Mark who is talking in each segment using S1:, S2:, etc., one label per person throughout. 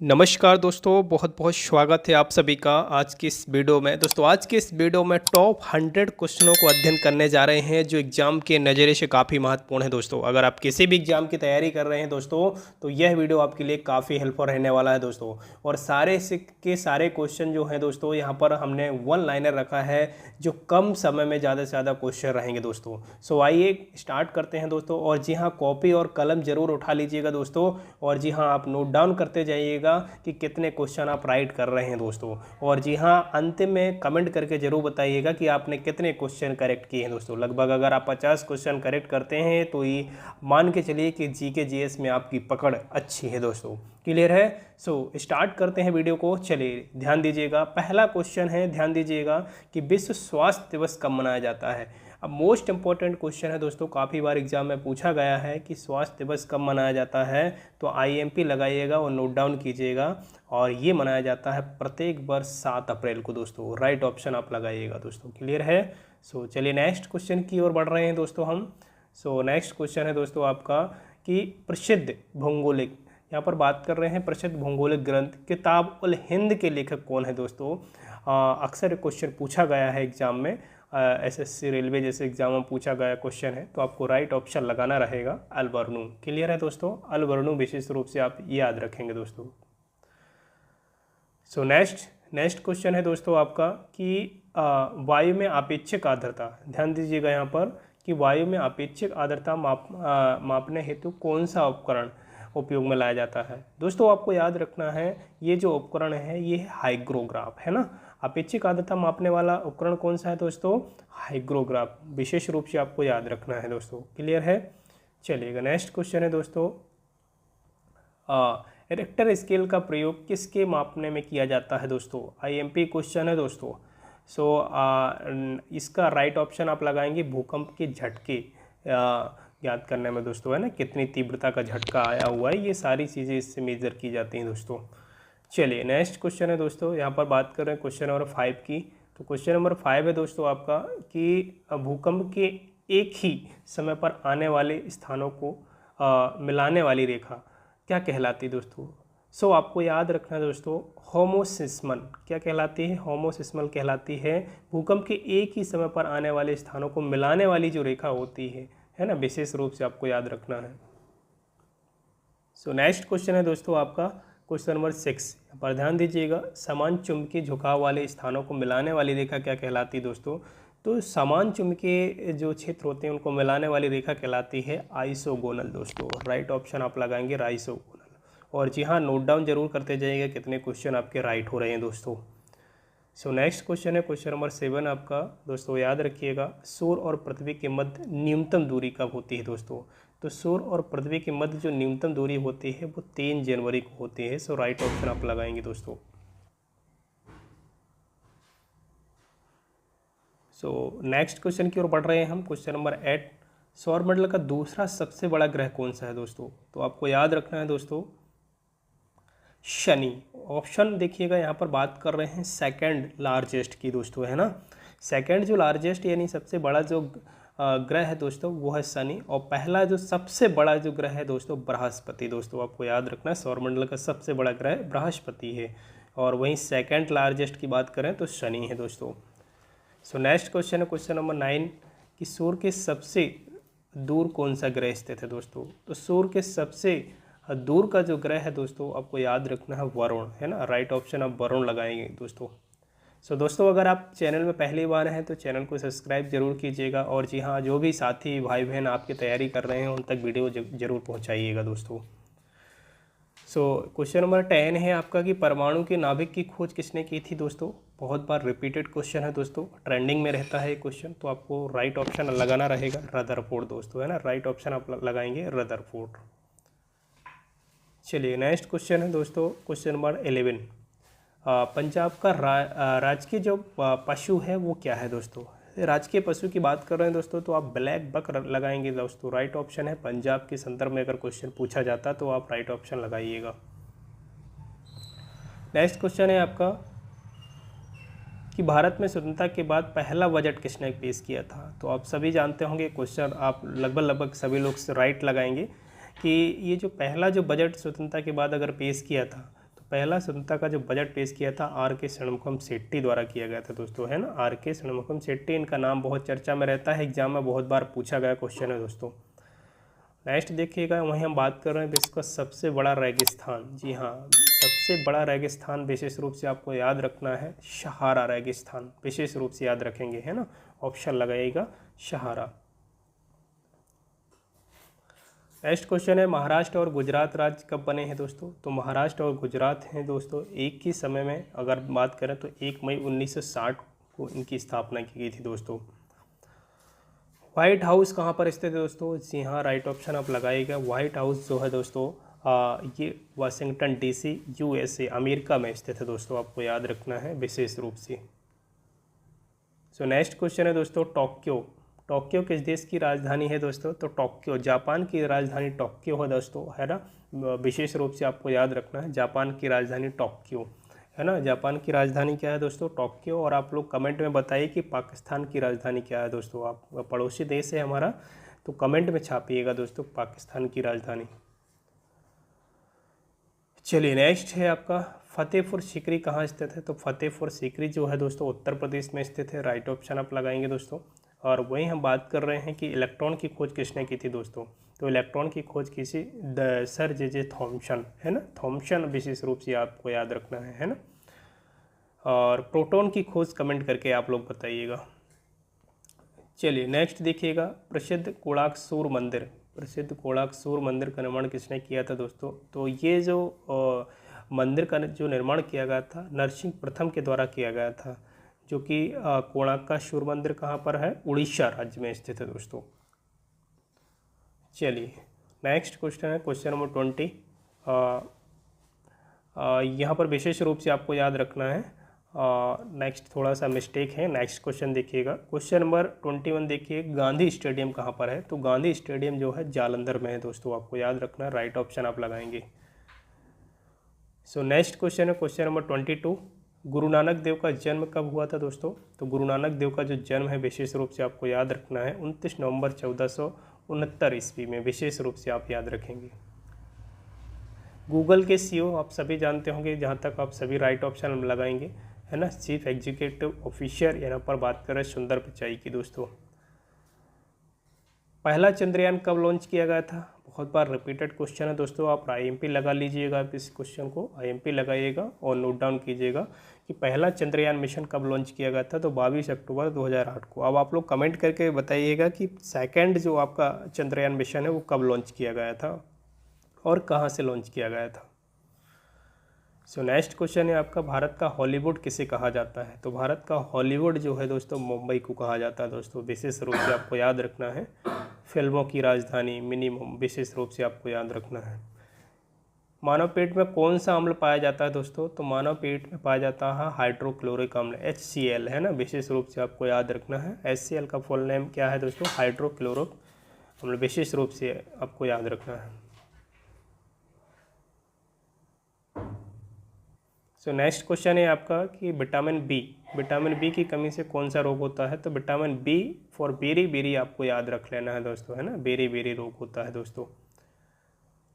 S1: नमस्कार दोस्तों, बहुत बहुत स्वागत है आप सभी का आज की इस वीडियो में। दोस्तों आज के इस वीडियो में टॉप 100 क्वेश्चनों को अध्ययन करने जा रहे हैं जो एग्जाम के नज़रिए से काफ़ी महत्वपूर्ण है। दोस्तों अगर आप किसी भी एग्जाम की तैयारी कर रहे हैं दोस्तों, तो यह वीडियो आपके लिए काफ़ी हेल्पफुल रहने वाला है दोस्तों। और सारे के सारे क्वेश्चन जो हैं दोस्तों, यहाँ पर हमने वन लाइनर रखा है जो कम समय में ज़्यादा से ज़्यादा क्वेश्चन रहेंगे दोस्तों। सो आइए स्टार्ट करते हैं दोस्तों। और जी हाँ, कॉपी और कलम जरूर उठा लीजिएगा दोस्तों। और जी हाँ, आप नोट डाउन करते जाइएगा कि कितने क्वेश्चन आप राइट कर रहे हैं दोस्तों। और जी हाँ, अंतिम में कमेंट करके जरूर बताइएगा कि आपने कितने क्वेश्चन करेक्ट किए हैं दोस्तों। लगभग अगर आप 50 क्वेश्चन करेक्ट करते हैं तो ये मान के चलिए कि जीके जीएस में आपकी पकड़ अच्छी है दोस्तों। क्लियर है? सो स्टार्ट करते हैं वीडियो को। चलिए ध्यान दीजिएगा, पहला क्वेश्चन है, ध्यान दीजिएगा कि विश्व स्वास्थ्य दिवस कब मनाया जाता है। अब मोस्ट इंपॉर्टेंट क्वेश्चन है दोस्तों, काफ़ी बार एग्जाम में पूछा गया है कि स्वास्थ्य दिवस कब मनाया जाता है। तो आईएमपी लगाइएगा और नोट डाउन कीजिएगा। और ये मनाया जाता है प्रत्येक वर्ष 7 अप्रैल को दोस्तों। राइट ऑप्शन आप लगाइएगा दोस्तों। क्लियर है? सो चलिए नेक्स्ट क्वेश्चन की ओर बढ़ रहे हैं दोस्तों हम। सो नेक्स्ट क्वेश्चन है दोस्तों आपका कि प्रसिद्ध भौगोलिक, यहाँ पर बात कर रहे हैं प्रसिद्ध भौगोलिक ग्रंथ किताब उल हिंद के लेखक कौन है दोस्तों। अक्सर क्वेश्चन पूछा गया है एग्जाम में, एसएससी रेलवे जैसे एग्जाम में पूछा गया क्वेश्चन है। तो आपको राइट ऑप्शन लगाना रहेगा अल बर्नू। क्लियर है दोस्तों? अल बर्नू विशेष रूप से आप याद रखेंगे दोस्तों। सो नेक्स्ट क्वेश्चन है दोस्तों आपका कि वायु में आपेक्षिक आर्द्रता, ध्यान दीजिएगा यहाँ पर कि वायु में आपेक्षिक आर्द्रता मापने हेतु कौन सा उपकरण उपयोग में लाया जाता है दोस्तों। आपको याद रखना है ये जो उपकरण है ये हाइग्रोग्राफ है ना। अपेक्षिक आर्द्रता मापने वाला उपकरण कौन सा है दोस्तों? हाइग्रोग्राफ। विशेष रूप से आपको याद रखना है दोस्तों। क्लियर है? चलिएगा नेक्स्ट क्वेश्चन है दोस्तों, रिक्टर स्केल का प्रयोग किसके मापने में किया जाता है दोस्तों। आईएमपी क्वेश्चन है दोस्तों। सो इसका राइट ऑप्शन आप लगाएंगे भूकंप के झटके याद करने में दोस्तों, है ना, कितनी तीव्रता का झटका आया हुआ है, ये सारी चीज़ें इससे मेजर की जाती हैं दोस्तों। चलिए नेक्स्ट क्वेश्चन है दोस्तों, यहाँ पर बात कर रहे हैं क्वेश्चन नंबर 5 की। तो क्वेश्चन नंबर 5 है दोस्तों आपका कि भूकंप के एक ही समय पर आने वाले स्थानों को मिलाने वाली रेखा क्या कहलाती है दोस्तों। सो आपको याद रखना है दोस्तों, होमोसिस्मल क्या कहलाती है? होमोसिस्मल कहलाती है भूकंप के एक ही समय पर आने वाले स्थानों को मिलाने वाली जो रेखा होती है ना, विशेष रूप से आपको याद रखना है। सो नेक्स्ट क्वेश्चन है दोस्तों आपका क्वेश्चन नंबर 6 पर ध्यान दीजिएगा, समान चुंबकीय झुकाव वाले स्थानों को मिलाने वाली रेखा क्या कहलाती है दोस्तों। तो समान चुंबकीय जो क्षेत्र होते हैं उनको मिलाने वाली रेखा कहलाती है आइसोगोनल दोस्तों। राइट ऑप्शन आप लगाएंगे आइसोगोनल। और जी हाँ, नोट डाउन जरूर करते जाइएगा कितने क्वेश्चन आपके राइट हो रहे हैं दोस्तों। सो नेक्स्ट क्वेश्चन है क्वेश्चन नंबर 7 आपका दोस्तों, याद रखिएगा सूर्य और पृथ्वी के मध्य न्यूनतम दूरी कब होती है दोस्तों। तो सूर्य और पृथ्वी के मध्य जो न्यूनतम दूरी होती है वो 3 जनवरी को होती है। सो राइट ऑप्शन आप लगाएंगे दोस्तों। सो नेक्स्ट क्वेश्चन की ओर बढ़ रहे हैं हम। क्वेश्चन नंबर 8, सौरमंडल का दूसरा सबसे बड़ा ग्रह कौन सा है दोस्तों। तो आपको याद रखना है दोस्तों शनि। ऑप्शन देखिएगा, यहाँ पर बात कर रहे हैं सेकंड लार्जेस्ट की दोस्तों, है ना। सेकंड जो लार्जेस्ट यानी सबसे बड़ा जो ग्रह है दोस्तों वो है शनि। और पहला जो सबसे बड़ा जो ग्रह है दोस्तों बृहस्पति। दोस्तों आपको याद रखना है सौरमंडल का सबसे बड़ा ग्रह बृहस्पति है। और वहीं सेकंड लार्जेस्ट की बात करें तो शनि है दोस्तों। सो नेक्स्ट क्वेश्चन है क्वेश्चन नंबर 9 कि सूर्य के सबसे दूर कौन सा ग्रह स्थित है दोस्तों। तो सूर्य के सबसे दूर का जो ग्रह है दोस्तों आपको याद रखना है वरुण, है ना। राइट ऑप्शन आप वरुण लगाएंगे दोस्तों। सो दोस्तों अगर आप चैनल में पहली बार हैं तो चैनल को सब्सक्राइब जरूर कीजिएगा। और जी हाँ, जो भी साथी भाई बहन आपकी तैयारी कर रहे हैं उन तक वीडियो जरूर पहुँचाइएगा दोस्तों। सो क्वेश्चन नंबर 10 है आपका कि परमाणु के नाभिक की खोज किसने की थी दोस्तों। बहुत बार रिपीटेड क्वेश्चन है दोस्तों, ट्रेंडिंग में रहता है ये क्वेश्चन। तो आपको राइट ऑप्शन लगाना रहेगा रदरफोर्ड दोस्तों, है ना। राइट ऑप्शन आप लगाएंगे रदरफोर्ड। चलिए नेक्स्ट क्वेश्चन है दोस्तों क्वेश्चन नंबर 11, पंजाब का राजकीय जो पशु है वो क्या है दोस्तों। राजकीय पशु की बात कर रहे हैं दोस्तों तो आप ब्लैक बक लगाएंगे दोस्तों। राइट ऑप्शन है पंजाब के संदर्भ में अगर क्वेश्चन पूछा जाता तो आप राइट ऑप्शन लगाइएगा। नेक्स्ट क्वेश्चन है आपका कि भारत में स्वतंत्रता के बाद पहला बजट किसने पेश किया था। तो आप सभी जानते होंगे क्वेश्चन, आप लगभग सभी लोग राइट लगाएंगे कि ये जो पहला जो बजट स्वतंत्रता के बाद अगर पेश किया था तो पहला स्वतंत्रता का जो बजट पेश किया था आर के षणमुखम शेट्टी द्वारा किया गया था दोस्तों, है ना, आर के षणमुखम शेट्टी। इनका नाम बहुत चर्चा में रहता है, एग्जाम में बहुत बार पूछा गया क्वेश्चन है दोस्तों। नेक्स्ट देखिएगा, वहीं हम बात कर रहे हैं विश्व का सबसे बड़ा रेगिस्तान। जी हाँ, सबसे बड़ा रेगिस्तान विशेष रूप से आपको याद रखना है सहारा रेगिस्तान, विशेष रूप से याद रखेंगे, है ना, ऑप्शन लगाइएगा सहारा। नेक्स्ट क्वेश्चन है महाराष्ट्र और गुजरात राज्य कब बने हैं दोस्तों? तो महाराष्ट्र और गुजरात हैं दोस्तों एक ही समय में, अगर बात करें तो 1 मई 1960 को इनकी स्थापना की गई थी दोस्तों। व्हाइट हाउस कहाँ पर स्थित है दोस्तों? जी हाँ, राइट ऑप्शन आप लगाइएगा। व्हाइट हाउस जो है दोस्तों ये वाशिंगटन DC USA अमेरिका में स्थित है दोस्तों, आपको याद रखना है विशेष रूप से। सो नेक्स्ट क्वेश्चन है दोस्तों टोक्यो। टोक्यो किस देश की राजधानी है दोस्तों? तो टोक्यो जापान की राजधानी टोक्यो है दोस्तों, है ना, विशेष रूप से आपको याद रखना है जापान की राजधानी टोक्यो, है ना। जापान की राजधानी क्या है दोस्तों? टोक्यो। और आप लोग कमेंट में बताइए कि पाकिस्तान की राजधानी क्या है दोस्तों। आप पड़ोसी देश है हमारा, तो कमेंट में छापिएगा दोस्तों पाकिस्तान की राजधानी। चलिए नेक्स्ट है आपका फतेहपुर सीकरी कहाँ स्थित है? तो फतेहपुर सीकरी जो है दोस्तों उत्तर प्रदेश में स्थित है, राइट ऑप्शन आप लगाएंगे दोस्तों। और वहीं हम बात कर रहे हैं कि इलेक्ट्रॉन की खोज किसने की थी दोस्तों? तो इलेक्ट्रॉन की खोज किसी सर जे थॉमसन, है ना, थॉमसन विशेष रूप से आपको याद रखना है ना। और प्रोटॉन की खोज कमेंट करके आप लोग बताइएगा। चलिए नेक्स्ट देखिएगा, प्रसिद्ध कोणार्क मंदिर। प्रसिद्ध कोणार्क मंदिर का निर्माण किसने किया था दोस्तों? तो ये जो मंदिर का जो निर्माण किया गया था नरसिंह प्रथम के द्वारा किया गया था, जो कि कोणार्क का सूर्य मंदिर कहाँ पर है? उड़ीसा राज्य में स्थित है दोस्तों। चलिए नेक्स्ट क्वेश्चन है क्वेश्चन नंबर 20। यहाँ पर विशेष रूप से आपको याद रखना है, नेक्स्ट थोड़ा सा मिस्टेक है। नेक्स्ट क्वेश्चन देखिएगा, क्वेश्चन नंबर 21 देखिए, गांधी स्टेडियम कहाँ पर है? तो गांधी स्टेडियम जो है जालंधर में है दोस्तों, आपको याद रखना है, राइट ऑप्शन आप लगाएंगे। सो नेक्स्ट क्वेश्चन है क्वेश्चन नंबर 22, गुरु नानक देव का जन्म कब हुआ था दोस्तों? तो गुरु नानक देव का जो जन्म है विशेष रूप से आपको याद रखना है 29 नवंबर 1469 ईस्वी में, विशेष रूप से आप याद रखेंगे। गूगल के CEO आप सभी जानते होंगे, जहाँ तक आप सभी राइट ऑप्शन लगाएंगे, है ना, चीफ एग्जीक्यूटिव ऑफिसर, यहाँ पर बात कर रहे हैं सुंदर पिचाई की दोस्तों। पहला चंद्रयान कब लॉन्च किया गया था? बहुत बार रिपीटेड क्वेश्चन है दोस्तों, आप IMP लगा लीजिएगा, आप इस क्वेश्चन को IMP लगाइएगा और नोट डाउन कीजिएगा कि पहला चंद्रयान मिशन कब लॉन्च किया गया था? तो 22 अक्टूबर 2008 को। अब आप लोग कमेंट करके बताइएगा कि सेकंड जो आपका चंद्रयान मिशन है वो कब लॉन्च किया गया था और कहाँ से लॉन्च किया गया था। सो नेक्स्ट क्वेश्चन है आपका, भारत का हॉलीवुड किसे कहा जाता है? तो भारत का हॉलीवुड जो है दोस्तों मुंबई को कहा जाता है दोस्तों, विशेष रूप से आपको याद रखना है, फिल्मों की राजधानी मिनिमम, विशेष रूप से आपको याद रखना है। मानव पेट में कौन सा अम्ल पाया जाता है दोस्तों? तो मानव पेट में पाया जाता है हाइड्रोक्लोरिक अम्ल, HCl, है ना, विशेष रूप से आपको याद रखना है। HCl का फुल नेम क्या है दोस्तों? हाइड्रोक्लोरिक अम्ल, विशेष रूप से आपको याद रखना है। सो नेक्स्ट क्वेश्चन है आपका कि विटामिन बी की कमी से कौन सा रोग होता है? तो विटामिन बी फॉर बेरी आपको याद रख लेना है दोस्तों, है ना, बेरी रोग होता है दोस्तों।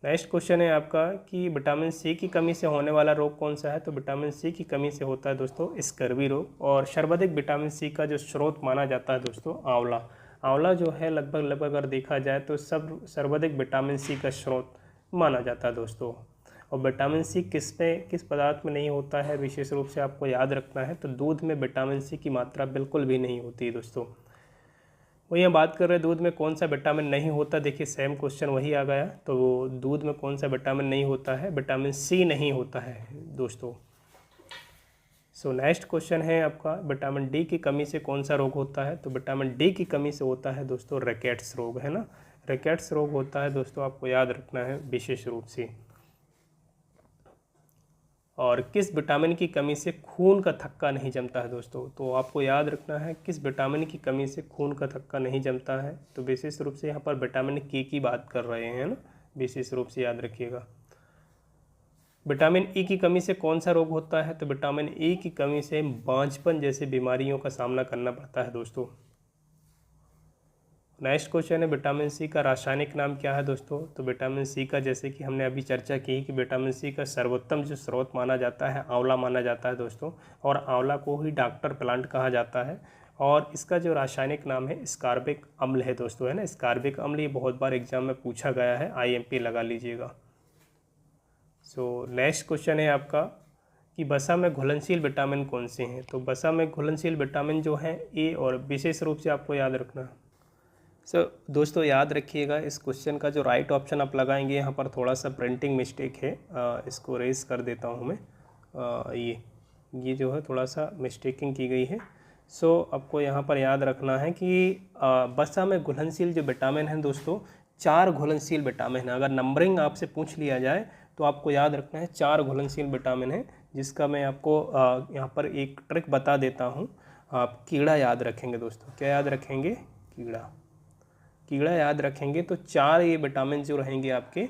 S1: नेक्स्ट क्वेश्चन है आपका कि विटामिन सी की कमी से होने वाला रोग कौन सा है? तो विटामिन सी की कमी से होता है दोस्तों स्कर्वी रोग। और सर्वाधिक विटामिन सी का जो स्रोत माना जाता है दोस्तों आंवला जो है, लगभग अगर देखा जाए तो सर्वाधिक विटामिन सी का स्रोत माना जाता है दोस्तों। और विटामिन सी किस पदार्थ में नहीं होता है विशेष रूप से आपको याद रखना है? तो दूध में विटामिन सी की मात्रा बिल्कुल भी नहीं होती दोस्तों। वही हम बात कर रहे हैं दूध में कौन सा विटामिन नहीं होता, देखिए सेम क्वेश्चन वही आ गया। तो दूध में कौन सा विटामिन नहीं होता है? विटामिन सी नहीं होता है दोस्तों। सो नेक्स्ट क्वेश्चन है आपका, विटामिन डी की कमी से कौन सा रोग होता है? तो विटामिन डी की कमी से होता है दोस्तों रिकेट्स रोग, है ना, रिकेट्स रोग होता है दोस्तों, आपको याद रखना है विशेष रूप से। और किस विटामिन की कमी से खून का थक्का नहीं जमता है दोस्तों? तो आपको याद रखना है किस विटामिन की कमी से खून का थक्का नहीं जमता है। तो विशेष रूप से यहाँ पर विटामिन के की बात कर रहे हैं ना, विशेष रूप से याद रखिएगा। विटामिन ई की कमी से कौन सा रोग होता है? तो विटामिन ई की कमी से बांझपन जैसे बीमारियों का सामना करना पड़ता है दोस्तों। नेक्स्ट क्वेश्चन है विटामिन सी का रासायनिक नाम क्या है दोस्तों। तो विटामिन सी का, जैसे कि हमने अभी चर्चा की कि विटामिन सी का सर्वोत्तम जो स्रोत माना जाता है आंवला माना जाता है दोस्तों, और आंवला को ही डॉक्टर प्लांट कहा जाता है। और इसका जो रासायनिक नाम है स्कारबिक अम्ल है दोस्तों, है ना। स्कारबिक अम्ल ये बहुत बार एग्जाम में पूछा गया है, IMP लगा लीजिएगा। सो नेक्स्ट क्वेश्चन है आपका कि वसा में घुलनशील विटामिन कौन से हैं। तो वसा में घुलनशील विटामिन जो हैं ए, और विशेष रूप से आपको याद रखना है। दोस्तों याद रखिएगा, इस क्वेश्चन का जो राइट ऑप्शन आप लगाएंगे, यहाँ पर थोड़ा सा प्रिंटिंग मिस्टेक है, इसको रेस कर देता हूँ मैं। ये जो है थोड़ा सा मिस्टेकिंग की गई है। आपको यहाँ पर याद रखना है कि वसा में घुलनशील जो विटामिन हैं दोस्तों, 4 घुलनशील विटामिन है। अगर नंबरिंग आपसे पूछ लिया जाए तो आपको याद रखना है 4 घुलनशील विटामिन है, जिसका मैं आपको यहाँ पर एक ट्रिक बता देता हूँ। आप कीड़ा याद रखेंगे दोस्तों। क्या याद रखेंगे? कीड़ा याद रखेंगे तो 4 ये विटामिन जो रहेंगे आपके,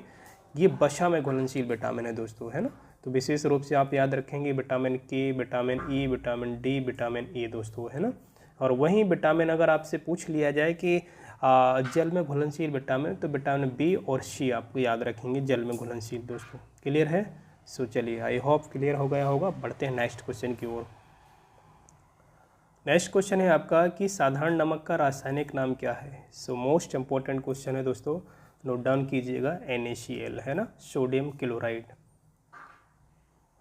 S1: ये वसा में घुलनशील विटामिन है दोस्तों, है ना। तो विशेष रूप से आप याद रखेंगे विटामिन के, vitamin E, vitamin D, vitamin A दोस्तों, है ना। और वहीं विटामिन अगर आपसे पूछ लिया जाए कि जल में घुलनशील विटामिन, तो विटामिन बी और सी आपको याद रखेंगे जल में घुलनशील दोस्तों। क्लियर है? चलिए, आई होप क्लियर हो गया होगा। बढ़ते हैं नेक्स्ट क्वेश्चन की ओर। नेक्स्ट क्वेश्चन है आपका कि साधारण नमक का रासायनिक नाम क्या है। मोस्ट इंपॉर्टेंट क्वेश्चन है दोस्तों, नोट डाउन कीजिएगा। NaCl, है ना, सोडियम क्लोराइड।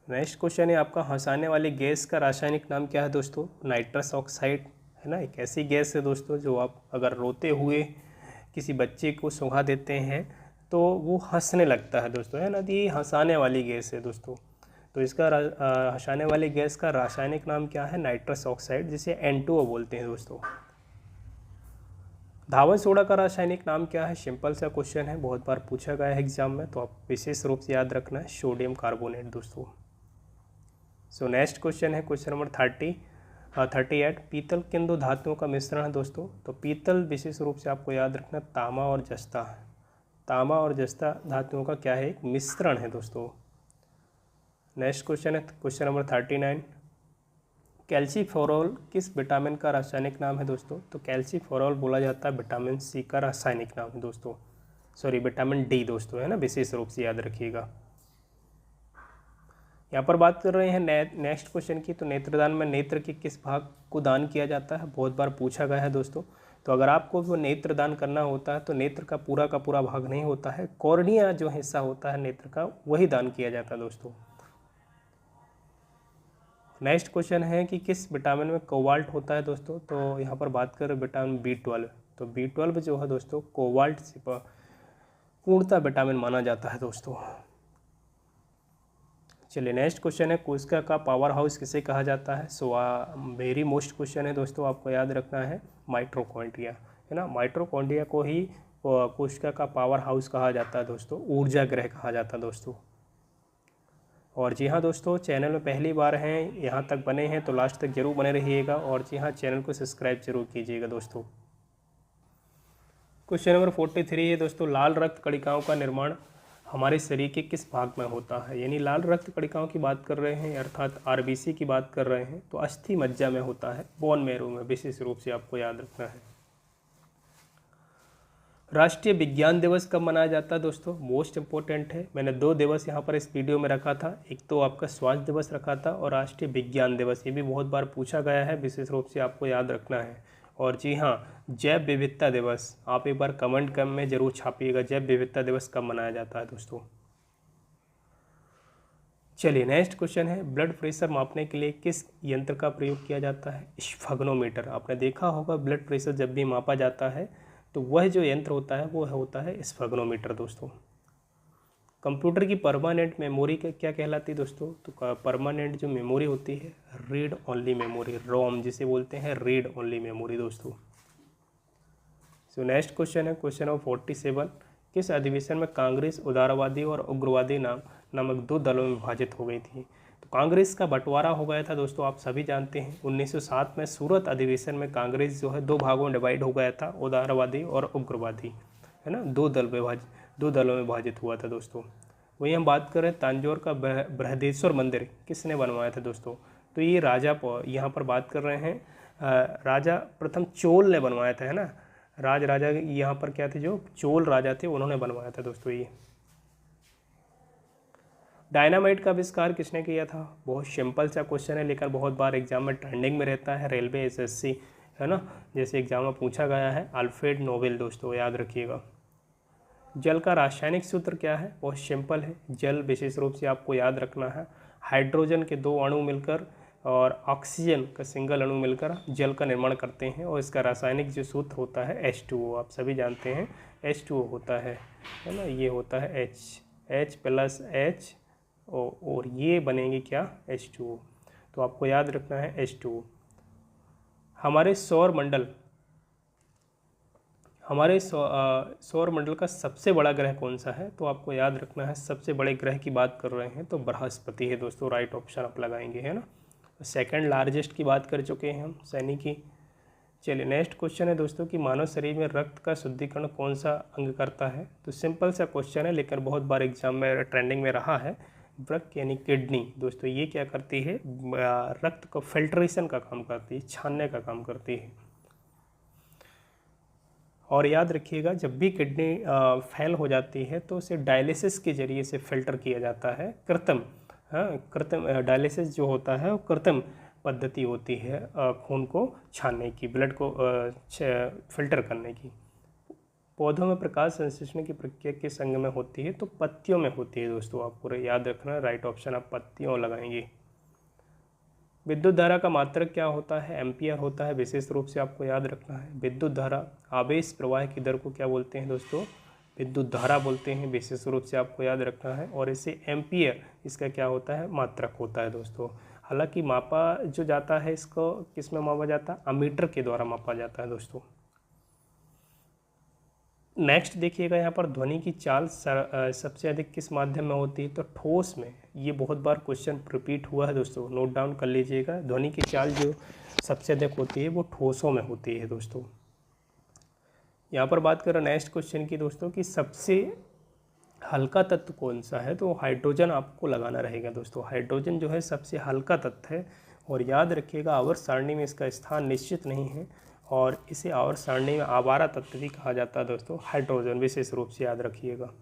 S1: नेक्स्ट क्वेश्चन है आपका हंसाने वाली गैस का रासायनिक नाम क्या है दोस्तों। नाइट्रस ऑक्साइड, है ना। एक ऐसी गैस है दोस्तों जो आप अगर रोते हुए किसी बच्चे को सुंघा देते हैं तो वो हंसने लगता है दोस्तों, है ना। तो ये हंसाने वाली गैस है दोस्तों। तो इसका हंसाने वाली गैस का रासायनिक नाम क्या है? नाइट्रस ऑक्साइड, जिसे N2O बोलते हैं दोस्तों। धावन सोडा का रासायनिक नाम क्या है? सिंपल सा क्वेश्चन है, बहुत बार पूछा गया है एग्जाम में, तो आप विशेष रूप से याद रखना है सोडियम कार्बोनेट दोस्तों। नेक्स्ट क्वेश्चन है क्वेश्चन नंबर 38। पीतल किन 2 धातुओं का मिश्रण है दोस्तों। तो पीतल विशेष रूप से आपको याद रखना तांबा और जस्ता। तांबा और जस्ता धातुओं का क्या है? एक मिश्रण है दोस्तों। नेक्स्ट क्वेश्चन है क्वेश्चन नंबर 39। कैल्सीफेरॉल किस विटामिन का रासायनिक नाम है दोस्तों। तो कैल्सीफेरॉल बोला जाता है विटामिन सी का रासायनिक नाम है दोस्तों। विटामिन डी दोस्तों, है ना, विशेष रूप से याद रखिएगा। यहाँ पर बात कर रहे हैं नेक्स्ट क्वेश्चन की। तो नेत्रदान में नेत्र के किस भाग को दान किया जाता है? बहुत बार पूछा गया है दोस्तों। तो अगर आपको वो नेत्रदान करना होता है तो नेत्र का पूरा भाग नहीं होता है, कॉर्निया जो हिस्सा होता है नेत्र का, वही दान किया जाता है दोस्तों। नेक्स्ट क्वेश्चन है कि किस विटामिन में कोबाल्ट होता है दोस्तों। तो यहाँ पर बात करें विटामिन B12। तो B12 जो है दोस्तों कोबाल्ट से पूर्णतः विटामिन माना जाता है दोस्तों। चलिए नेक्स्ट क्वेश्चन है कोशिका का पावर हाउस किसे कहा जाता है। वेरी मोस्ट क्वेश्चन है दोस्तों, आपको याद रखना है माइटोकॉन्ड्रिया, है ना। माइटोकॉन्ड्रिया को ही कोशिका का पावर हाउस कहा जाता है दोस्तों, ऊर्जा गृह कहा जाता है दोस्तों। और जी हाँ दोस्तों, चैनल में पहली बार हैं, यहाँ तक बने हैं तो लास्ट तक जरूर बने रहिएगा। और जी हाँ, चैनल को सब्सक्राइब जरूर कीजिएगा दोस्तों। क्वेश्चन नंबर 43 है दोस्तों, लाल रक्त कणिकाओं का निर्माण हमारे शरीर के किस भाग में होता है। यानी लाल रक्त कणिकाओं की बात कर रहे हैं, अर्थात RBC की बात कर रहे हैं, तो अस्थि मज्जा में होता है, बोन मैरो में, विशेष रूप से आपको याद रखना है। राष्ट्रीय विज्ञान दिवस कब मनाया जाता है दोस्तों? मोस्ट इंपॉर्टेंट है। मैंने 2 दिवस यहाँ पर इस वीडियो में रखा था, एक तो आपका स्वास्थ्य दिवस रखा था और राष्ट्रीय विज्ञान दिवस, ये भी बहुत बार पूछा गया है, विशेष रूप से आपको याद रखना है। और जी हाँ, जैव विविधता दिवस, आप एक बार कमेंट में जरूर छापिएगा, जैव विविधता दिवस कब मनाया जाता है दोस्तों। चलिए नेक्स्ट क्वेश्चन है, ब्लड प्रेशर मापने के लिए किस यंत्र का प्रयोग किया जाता है? स्फेग्नोमीटर। आपने देखा होगा ब्लड प्रेशर जब भी मापा जाता है तो वह जो यंत्र होता है वो होता है स्फेग्नोमीटर दोस्तों। कंप्यूटर की परमानेंट मेमोरी क्या कहलाती है दोस्तों? तो परमानेंट जो मेमोरी होती है, रीड ओनली मेमोरी, रोम जिसे बोलते हैं, रीड ओनली मेमोरी दोस्तों। नेक्स्ट क्वेश्चन है क्वेश्चन नंबर 47। किस अधिवेशन में कांग्रेस उदारवादी और उग्रवादी नामक 2 दलों में विभाजित हो गई थी? तो कांग्रेस का बंटवारा हो गया था दोस्तों, आप सभी जानते हैं। 1907 में सूरत अधिवेशन में कांग्रेस जो है 2 भागों में डिवाइड हो गया था, उदारवादी और उग्रवादी, है ना। 2 दलों में विभाजित हुआ था दोस्तों। वहीं हम बात करें तांजौर का बृहदेश्वर मंदिर किसने बनवाया था दोस्तों? तो ये यहाँ पर बात कर रहे हैं राजा प्रथम चोल ने बनवाया था, है ना। राजा यहाँ पर क्या थे, जो चोल राजा थे उन्होंने बनवाया था दोस्तों ये। डायनामाइट का आविष्कार किसने किया था? बहुत सिंपल सा क्वेश्चन है, लेकिन बहुत बार एग्जाम में ट्रेंडिंग में रहता है, रेलवे, एसएससी, है ना, जैसे एग्जाम में पूछा गया है। अल्फ्रेड नोबेल दोस्तों, याद रखिएगा। जल का रासायनिक सूत्र क्या है? बहुत सिंपल है। जल विशेष रूप से आपको याद रखना है, हाइड्रोजन के 2 अणु मिलकर और ऑक्सीजन का सिंगल अणु मिलकर जल का निर्माण करते हैं, और इसका रासायनिक जो सूत्र होता है H2O, आप सभी जानते हैं H2O होता है ना, ये होता है H+H और ये बनेंगे क्या? H2O। तो आपको याद रखना है H2O। हमारे सौर मंडल का सबसे बड़ा ग्रह कौन सा है? तो आपको याद रखना है, सबसे बड़े ग्रह की बात कर रहे हैं तो बृहस्पति है दोस्तों, राइट ऑप्शन आप लगाएंगे, है ना। सेकंड लार्जेस्ट की बात कर चुके हैं हम, सैनी की। चलिए नेक्स्ट क्वेश्चन है दोस्तों कि मानव शरीर में रक्त का शुद्धिकरण कौन सा अंग करता है? तो सिंपल सा क्वेश्चन है, लेकिन बहुत बार एग्जाम में ट्रेंडिंग में रहा है। वृक्क यानी किडनी दोस्तों, ये क्या करती है? रक्त को फिल्ट्रेशन का काम करती है, छानने का काम करती है। और याद रखिएगा, जब भी किडनी फेल हो जाती है तो उसे डायलिसिस के जरिए से फिल्टर किया जाता है, कृत्रिम। हाँ, कृत्रिम डायलिसिस जो होता है वो कृत्रिम पद्धति होती है खून को छानने की, ब्लड को फिल्टर करने की। पौधों में प्रकाश संश्लेषण की प्रक्रिया किस अंग में होती है? तो पत्तियों में होती है दोस्तों, आपको याद रखना, राइट ऑप्शन आप पत्तियों लगाएंगे। विद्युत धारा का मात्रक क्या होता है? एम्पियर होता है, विशेष रूप से आपको याद रखना है। विद्युत धारा आवेश प्रवाह की दर को क्या बोलते हैं दोस्तों? विद्युत धारा बोलते हैं, विशेष रूप से आपको याद रखना है। और इसे एम्पियर, इसका क्या होता है? मात्रक होता है दोस्तों। हालांकि मापा जो जाता है, इसको किस में मापा जाता है? अमीटर के द्वारा मापा जाता है दोस्तों। नेक्स्ट देखिएगा, यहाँ पर ध्वनि की चाल सबसे अधिक किस माध्यम में होती है? तो ठोस में। ये बहुत बार क्वेश्चन रिपीट हुआ है दोस्तों, नोट डाउन कर लीजिएगा। ध्वनि की चाल जो सबसे अधिक होती है वो ठोसों में होती है दोस्तों। यहाँ पर बात करें नेक्स्ट क्वेश्चन की दोस्तों कि सबसे हल्का तत्व कौन सा है? तो हाइड्रोजन आपको लगाना रहेगा दोस्तों। हाइड्रोजन जो है सबसे हल्का तत्व है, और याद रखिएगा आवर्त सारणी में इसका स्थान निश्चित नहीं है, और इसे आवर्त सारणी में आवारा तत्व भी कहा जाता है दोस्तों, हाइड्रोजन, विशेष रूप से याद रखिएगा।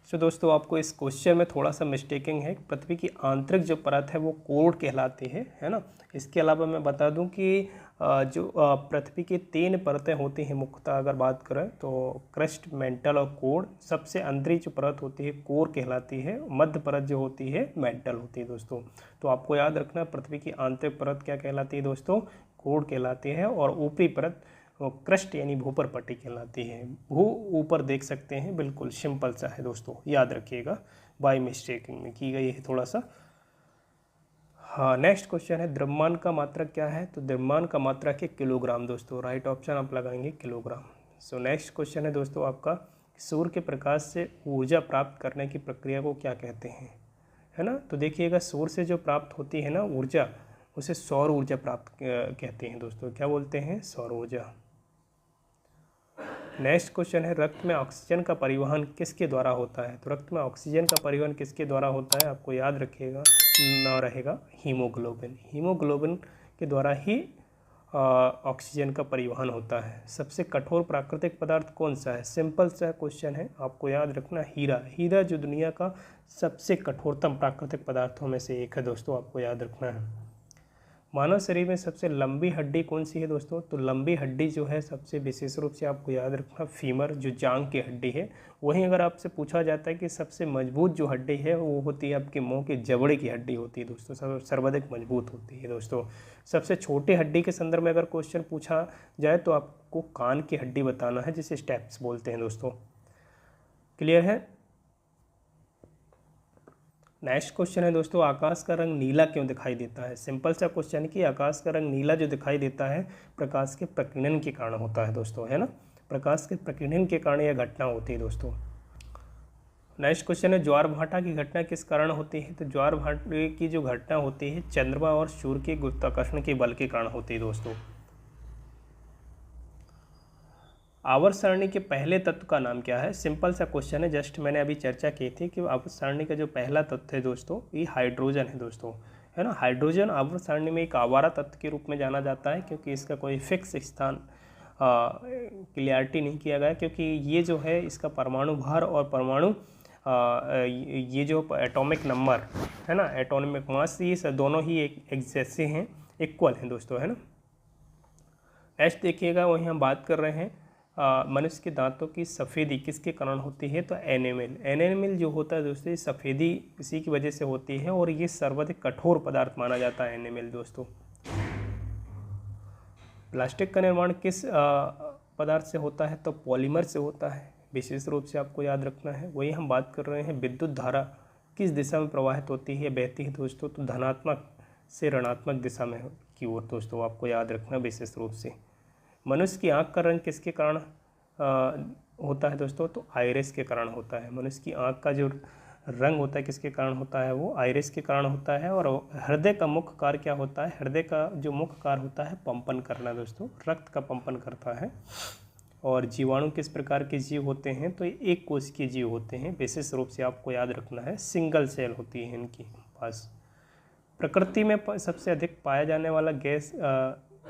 S1: तो दोस्तों आपको इस क्वेश्चन में थोड़ा सा मिस्टेकिंग है। पृथ्वी की आंतरिक जो परत है वो कोर कहलाती है ना। इसके अलावा मैं बता दूं कि जो पृथ्वी की 3 परतें होती हैं मुख्यतः अगर बात करें तो क्रस्ट, मेंटल और कोर। सबसे अंदरी जो परत होती है कोर कहलाती है, मध्य परत जो होती है मेंटल होती है दोस्तों। तो आपको याद रखना, पृथ्वी की आंतरिक परत क्या कहलाती है दोस्तों? कोर कहलाती है, और ऊपरी परत क्रस्ट यानी भूपर पट्टी कहलाती है। भू ऊपर देख सकते हैं, बिल्कुल सिंपल सा है दोस्तों, याद रखिएगा, बाय मिस्टेकिंग में की गई है थोड़ा सा। हाँ, नेक्स्ट क्वेश्चन है द्रव्यमान का मात्रक क्या है? तो द्रव्यमान का मात्रक है किलोग्राम दोस्तों, राइट ऑप्शन आप लगाएंगे किलोग्राम। सो नेक्स्ट क्वेश्चन है दोस्तों आपका, सूर्य के प्रकाश से ऊर्जा प्राप्त करने की प्रक्रिया को क्या कहते हैं? है ना। तो देखिएगा, सूर्य से जो प्राप्त होती है ना ऊर्जा, उसे सौर ऊर्जा प्राप्त कहते हैं दोस्तों। क्या बोलते हैं? सौर ऊर्जा। नेक्स्ट क्वेश्चन है, रक्त में ऑक्सीजन का परिवहन किसके द्वारा होता है? तो रक्त में ऑक्सीजन का परिवहन किसके द्वारा होता है? आपको याद रखिएगा, ना रहेगा हीमोग्लोबिन। हीमोग्लोबिन के द्वारा ही ऑक्सीजन का परिवहन होता है। सबसे कठोर प्राकृतिक पदार्थ कौन सा है? सिंपल सा क्वेश्चन है, आपको याद रखना हीरा। हीरा जो दुनिया का सबसे कठोरतम प्राकृतिक पदार्थों में से एक है दोस्तों, आपको याद रखना है। मानव शरीर में सबसे लंबी हड्डी कौन सी है दोस्तों? तो लंबी हड्डी जो है सबसे विशेष रूप से आपको याद रखना फीमर, जो जांग की हड्डी है। वहीं अगर आपसे पूछा जाता है कि सबसे मजबूत जो हड्डी है वो होती है आपके मुंह के जबड़े की हड्डी होती है दोस्तों, सर्वाधिक मजबूत होती है दोस्तों। सबसे छोटी हड्डी के संदर्भ में अगर क्वेश्चन पूछा जाए तो आपको कान की हड्डी बताना है, जिसे स्टेप्स बोलते हैं दोस्तों। क्लियर है। नेक्स्ट क्वेश्चन है दोस्तों, आकाश का रंग नीला क्यों दिखाई देता है? सिंपल सा क्वेश्चन कि आकाश का रंग नीला जो दिखाई देता है प्रकाश के प्रकीर्णन के कारण होता है दोस्तों, है ना। प्रकाश के प्रकीर्णन के कारण यह घटना होती है दोस्तों। नेक्स्ट क्वेश्चन है, ज्वार भाटा की घटना किस कारण होती है? तो ज्वार भाटे की जो घटना होती है चंद्रमा और सूर्य के गुरुत्वाकर्षण के बल के कारण होती है दोस्तों। आवर्त सारणी के पहले तत्व का नाम क्या है? सिंपल सा क्वेश्चन है, जस्ट मैंने अभी चर्चा की थी कि आवर्त सारणी का जो पहला तत्व है दोस्तों ये हाइड्रोजन है दोस्तों, है ना। हाइड्रोजन आवर्त सारणी में एक आवारा तत्व के रूप में जाना जाता है, क्योंकि इसका कोई फिक्स स्थान क्लियरिटी नहीं किया गया, क्योंकि ये जो है इसका परमाणु भार और परमाणु ये जो एटॉमिक नंबर है ना, एटॉमिक मास, ये दोनों ही एक जैसे हैं, इक्वल हैं दोस्तों, है ना। नेक्स्ट देखिएगा, वहीं हम बात कर रहे हैं मनुष्य के दांतों की सफ़ेदी किसके कारण होती है, तो एनेमिल। एनेमिल जो होता है दोस्तों, ये सफ़ेदी इसी की वजह से होती है, और ये सर्वाधिक कठोर पदार्थ माना जाता है एनेमिल दोस्तों। प्लास्टिक का निर्माण किस पदार्थ से होता है, तो पॉलीमर से होता है, विशेष रूप से आपको याद रखना है। वही हम बात कर रहे हैं विद्युत धारा किस दिशा में प्रवाहित होती है, बहती है दोस्तों, तो धनात्मक से ऋणात्मक दिशा में की ओर दोस्तों, आपको याद रखना विशेष रूप से। मनुष्य की आँख का रंग किसके कारण होता है दोस्तों, तो आइरिस के कारण होता है। मनुष्य की आँख का जो रंग होता है किसके कारण होता है, वो आइरिस के कारण होता है। और हृदय का मुख्य कार्य क्या होता है, हृदय का जो मुख्य कार्य होता है पंपन करना दोस्तों, रक्त का पंपन करता है। और जीवाणु किस प्रकार के जीव होते हैं, तो ये एक कोशिकीय जीव होते हैं, विशेष रूप से आपको याद रखना है, सिंगल सेल होती है इनकी पास। प्रकृति में सबसे अधिक पाया जाने वाला गैस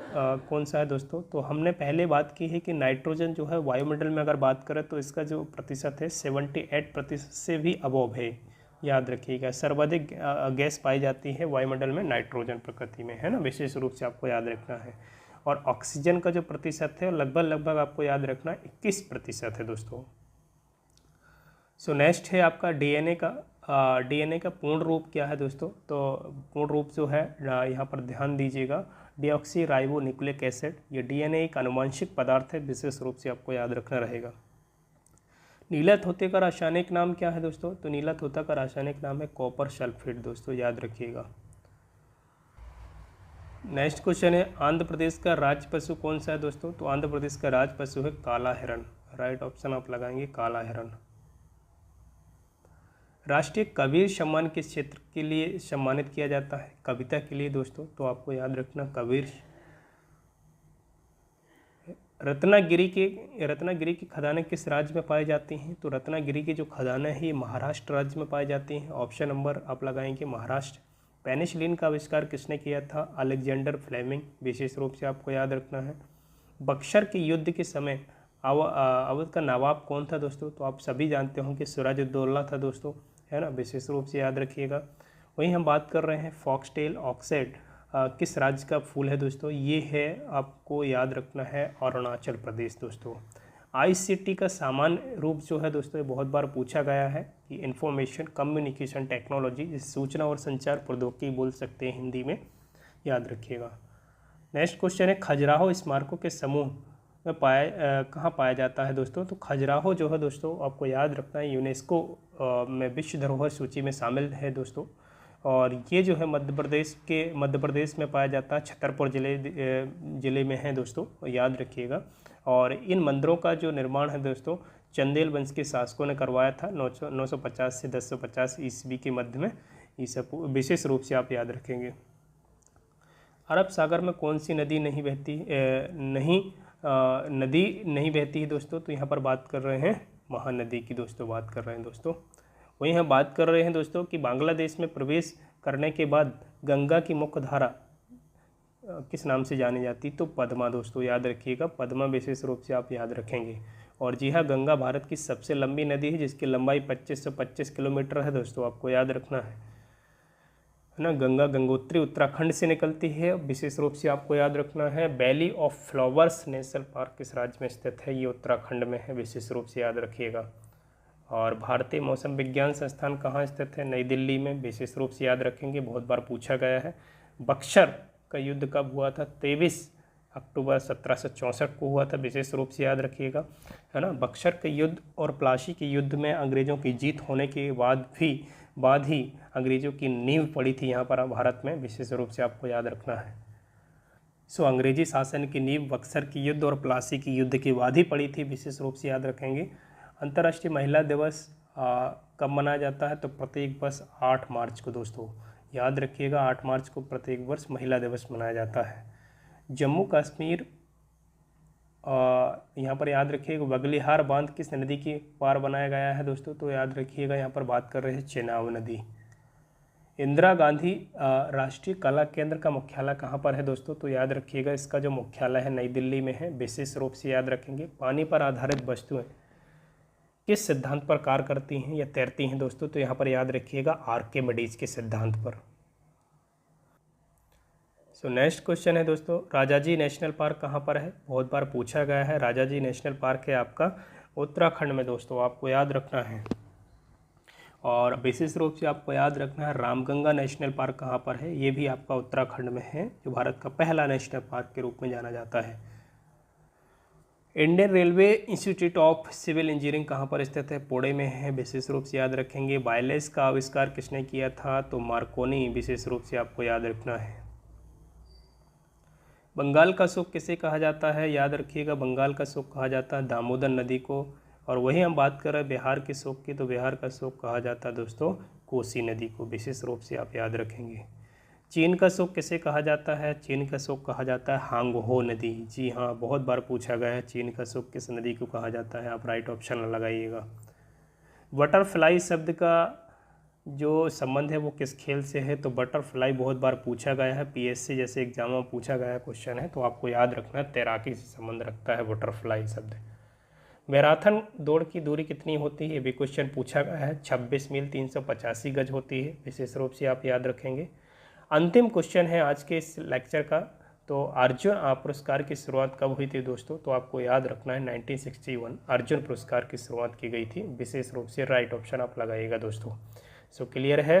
S1: कौन सा है दोस्तों, तो हमने पहले बात की है कि नाइट्रोजन जो है वायुमंडल में अगर बात करें तो इसका जो प्रतिशत है 78% से भी अबव है, याद रखिएगा। सर्वाधिक गैस पाई जाती है वायुमंडल में नाइट्रोजन प्रकृति में, है ना, विशेष रूप से आपको याद रखना है। और ऑक्सीजन का जो प्रतिशत है लगभग आपको याद रखना 21% है दोस्तों। सो नेक्स्ट है आपका डीएनए का। डीएनए का पूर्ण रूप क्या है दोस्तों, तो पूर्ण रूप जो है यहाँ पर ध्यान दीजिएगा, डीऑक्सी राइबो न्यूक्लिक एसिड। ये डीएनए एक आनुवंशिक पदार्थ है, विशेष रूप से आपको याद रखना रहेगा। नीला थोते का रासायनिक नाम क्या है दोस्तों, तो नीला थोता का रासायनिक नाम है कॉपर सल्फेट दोस्तों, याद रखिएगा। नेक्स्ट क्वेश्चन है आंध्र प्रदेश का राज्य पशु कौन सा है दोस्तों, तो आंध्र प्रदेश का राज्य पशु है काला हिरण। राइट ऑप्शन आप लगाएंगे काला हिरण। राष्ट्रीय कबीर सम्मान किस क्षेत्र के लिए सम्मानित किया जाता है, कविता के लिए दोस्तों, तो आपको याद रखना कबीर। रत्नागिरी की खदानें किस राज्य में पाई जाती हैं, तो रत्नागिरी की जो खदानें हैं ये महाराष्ट्र राज्य में पाई जाती हैं। ऑप्शन नंबर आप लगाएंगे महाराष्ट्र। पेनिसिलिन का आविष्कार किसने किया था, अलेक्जेंडर फ्लेमिंग, विशेष रूप से आपको याद रखना है। बक्सर के युद्ध के समय अवध का नवाब कौन था दोस्तों, तो आप सभी जानते होंगे सिराजुद्दौला था दोस्तों, है ना, विशेष रूप से याद रखिएगा। वहीं हम बात कर रहे हैं फॉक्सटेल ऑक्साइड किस राज्य का फूल है दोस्तों, ये है आपको याद रखना है अरुणाचल प्रदेश दोस्तों। आईसीटी का सामान्य रूप जो है दोस्तों, ये बहुत बार पूछा गया है कि इंफॉर्मेशन कम्युनिकेशन टेक्नोलॉजी, जिसे सूचना और संचार प्रौद्योगिकी बोल सकते हैं हिंदी में, याद रखिएगा। नेक्स्ट क्वेश्चन है खजुराहो स्मारकों के समूह में कहाँ पाया जाता है दोस्तों, तो खजुराहो जो है दोस्तों आपको याद रखना है यूनेस्को में विश्व धरोहर सूची में शामिल है दोस्तों। और ये जो है मध्य प्रदेश में पाया जाता है, छतरपुर ज़िले में है दोस्तों, याद रखिएगा। और इन मंदिरों का जो निर्माण है दोस्तों चंदेल वंश के शासकों ने करवाया था 950 से 1050 ईस्वी के मध्य में, ये सब विशेष रूप से आप याद रखेंगे। अरब सागर में कौन सी नदी नहीं बहती नहीं बहती है दोस्तों, तो यहाँ पर बात कर रहे हैं महानदी की दोस्तों, बात कर रहे हैं दोस्तों। वहीं हम बात कर रहे हैं दोस्तों कि बांग्लादेश में प्रवेश करने के बाद गंगा की मुख्य धारा किस नाम से जानी जाती, तो पद्मा दोस्तों, याद रखिएगा, पद्मा विशेष रूप से आप याद रखेंगे। और जी हाँ, गंगा भारत की सबसे लंबी नदी है, जिसकी लंबाई 2525 किलोमीटर है दोस्तों, आपको याद रखना है ना। गंगा गंगोत्री उत्तराखंड से निकलती है, विशेष रूप से आपको याद रखना है। Valley of flowers national park किस राज्य में स्थित है, ये उत्तराखंड में है, विशेष रूप से याद रखिएगा। और भारतीय मौसम विज्ञान संस्थान कहाँ स्थित है, नई दिल्ली में, विशेष रूप से याद रखेंगे, बहुत बार पूछा गया है। बक्सर का युद्ध कब हुआ था, 23 अक्टूबर 1764 को हुआ था, विशेष रूप से याद रखिएगा, है ना। बक्सर के युद्ध और प्लासी के युद्ध में अंग्रेज़ों की जीत होने के बाद ही अंग्रेज़ों की नींव पड़ी थी यहाँ पर भारत में, विशेष रूप से आपको याद रखना है। अंग्रेजी शासन की नींव बक्सर की युद्ध और प्लासी की युद्ध के बाद ही पड़ी थी, विशेष रूप से याद रखेंगे। अंतर्राष्ट्रीय महिला दिवस कब मनाया जाता है, तो प्रत्येक वर्ष 8 मार्च को दोस्तों, याद रखिएगा, 8 मार्च को प्रत्येक वर्ष महिला दिवस मनाया जाता है। जम्मू कश्मीर यहाँ पर याद रखिएगा बगलिहार बांध किस नदी के पार बनाया गया है दोस्तों, तो याद रखिएगा यहाँ पर बात कर रहे हैं चेनाब नदी। इंदिरा गांधी राष्ट्रीय कला केंद्र का मुख्यालय कहाँ पर है दोस्तों? तो याद रखिएगा इसका जो मुख्यालय है नई दिल्ली में है। विशेष रूप से याद रखेंगे। पानी पर आधारित वस्तुएं किस सिद्धांत पर कार्य करती हैं या तैरती हैं दोस्तों? तो यहाँ पर याद रखिएगा आर्किमिडीज के सिद्धांत पर। सो नेक्स्ट क्वेश्चन है दोस्तों, राजाजी नेशनल पार्क कहाँ पर है? बहुत बार पूछा गया है। राजाजी नेशनल पार्क है आपका उत्तराखंड में दोस्तों, आपको याद रखना है। और विशेष रूप से आपको याद रखना है रामगंगा नेशनल पार्क कहाँ पर है? ये भी आपका उत्तराखंड में है, जो भारत का पहला नेशनल पार्क के रूप में जाना जाता है। Indian Railway Institute of Civil Engineering कहाँ पर स्थित है? पुणे में है। विशेष रूप से याद रखेंगे। वायरलेस का आविष्कार किसने किया था? तो मार्कोनी, विशेष रूप से आपको याद रखना है। बंगाल का सूख किसे कहा जाता है? याद रखिएगा, बंगाल का सूख कहा जाता है दामोदर नदी को। और वही हम बात कर रहे हैं बिहार के सूख की, तो बिहार का सूख कहा जाता है दोस्तों कोसी नदी को। विशेष रूप से आप याद रखेंगे। चीन का सूख किसे कहा जाता है? चीन का सूख कहा जाता है हांगहो नदी। जी हाँ, बहुत बार पूछा गया है चीन का सूख किस नदी को कहा जाता है। आप राइट ऑप्शन लगाइएगा। बटरफ्लाई शब्द का जो संबंध है वो किस खेल से है? तो बटरफ्लाई बहुत बार पूछा गया है, पीएससी जैसे एग्जाम में पूछा गया क्वेश्चन है, तो आपको याद रखना है तैराकी से संबंध रखता है बटरफ्लाई शब्द। मैराथन दौड़ की दूरी कितनी होती है? ये भी क्वेश्चन पूछा गया है। 26 मील 385 गज होती है। विशेष रूप से आप याद रखेंगे। अंतिम क्वेश्चन है आज के इस लेक्चर का, तो अर्जुन पुरस्कार की शुरुआत कब हुई थी दोस्तों? तो आपको याद रखना है 1961 अर्जुन पुरस्कार की शुरुआत की गई थी। विशेष रूप से राइट ऑप्शन आप लगाइएगा दोस्तों। सो क्लियर है।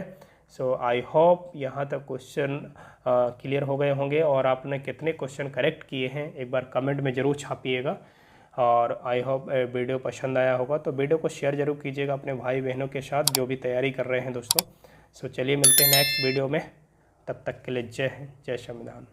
S1: सो आई होप यहाँ तक क्वेश्चन क्लियर हो गए होंगे, और आपने कितने क्वेश्चन करेक्ट किए हैं एक बार कमेंट में ज़रूर छापिएगा। और आई होप वीडियो पसंद आया होगा, तो वीडियो को शेयर जरूर कीजिएगा अपने भाई बहनों के साथ जो भी तैयारी कर रहे हैं दोस्तों। सो चलिए मिलते हैं नेक्स्ट वीडियो में, तब तक के लिए जय हिंद, जय संविधान।